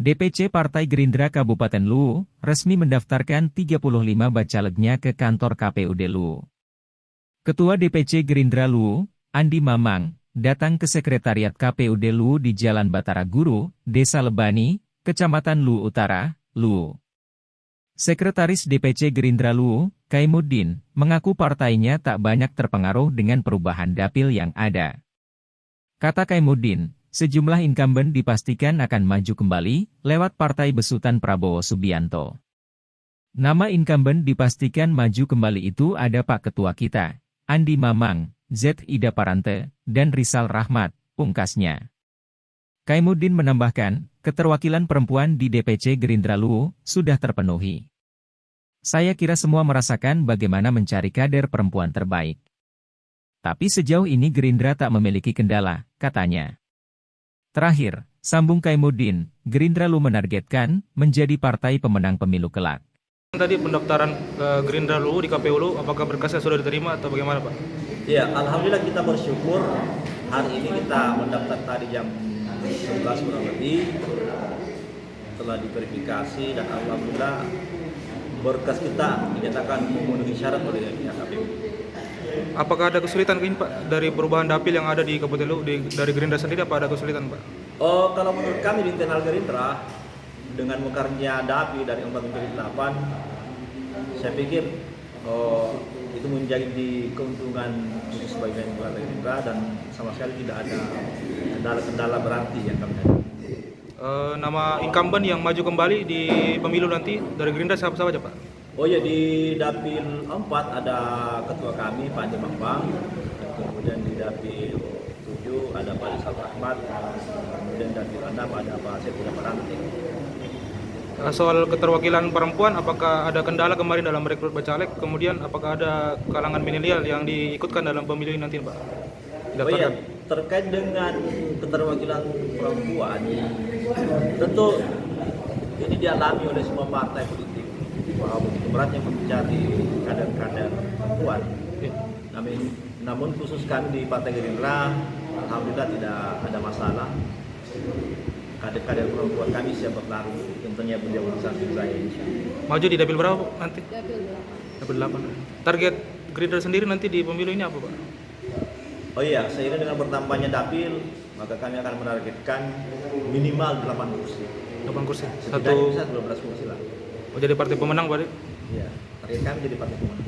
DPC Partai Gerindra Kabupaten Luwu resmi mendaftarkan 35 bacaleknya ke kantor KPUD Luwu. Ketua DPC Gerindra Luwu, Andi Mamang, datang ke Sekretariat KPUD Luwu di Jalan Batara Guru, Desa Lebani, Kecamatan Luwu Utara, Luwu. Sekretaris DPC Gerindra Luwu, Kaimuddin, mengaku partainya tak banyak terpengaruh dengan perubahan dapil yang ada. Kata Kaimuddin, sejumlah incumbent dipastikan akan maju kembali lewat partai besutan Prabowo Subianto. Nama incumbent dipastikan maju kembali itu ada Pak Ketua kita, Andi Mamang, Z. Ida Parante, dan Rizal Rahmat, pungkasnya. Kaimuddin menambahkan, keterwakilan perempuan di DPC Gerindra Luwu sudah terpenuhi. Saya kira semua merasakan bagaimana mencari kader perempuan terbaik. Tapi sejauh ini Gerindra tak memiliki kendala, katanya. Terakhir, sambung Kaimuddin, Gerindra Luwu menargetkan menjadi partai pemenang pemilu kelak. Tadi pendaftaran Gerindra Luwu di KPU Luwu, apakah berkasnya sudah diterima atau bagaimana Pak? Ya, alhamdulillah kita bersyukur hari ini kita mendaftar tadi jam 11 kurang lebih, telah diverifikasi dan alhamdulillah berkas kita dinyatakan memenuhi syarat oleh pihak KPU. Apakah ada kesulitan ini Pak dari perubahan dapil yang ada di Kabupaten Luwu dari Gerindra sendiri, apa ada kesulitan Pak? Oh, kalau menurut kami di internal Gerindra dengan mekarnya dapil dari 4 menjadi 8, saya pikir itu menjadi keuntungan untuk sebagian warga Gerindra dan sama sekali tidak ada kendala-kendala berarti yang kami hadapi. Nama incumbent yang maju kembali di pemilu nanti dari Gerindra siapa saja Pak? Oh ya, di dapil 4 ada ketua kami Pak Andi Mamang, kemudian di dapil 7 ada Pak Rizal Rahmat, kemudian dapil 6 ada Pak Ida Parante. Soal keterwakilan perempuan, apakah ada kendala kemarin dalam rekrut bacalek? Kemudian apakah ada kalangan milenial yang diikutkan dalam pemilu ini nanti Pak? Oh iya, terkait dengan keterwakilan perempuan, tentu ini dialami oleh semua partai politik bahwa begitu beratnya mencari kader-kader perempuan. Namun khusus kami di Partai Gerindra, alhamdulillah tidak ada masalah. Kader-kader perempuan kami siap bertarung, tentunya beliau samping saya. Maju di dapil berapa nanti? Dapil 8. Target Gerindra sendiri nanti di pemilu ini apa Pak? Oh iya, seiring dengan bertambahnya dapil, maka kami akan menargetkan minimal 8 kursi. 8 kursi. Setidaknya bisa 12 kursi lah. Oh, jadi partai pemenang Pak? Iya, target kami jadi partai pemenang.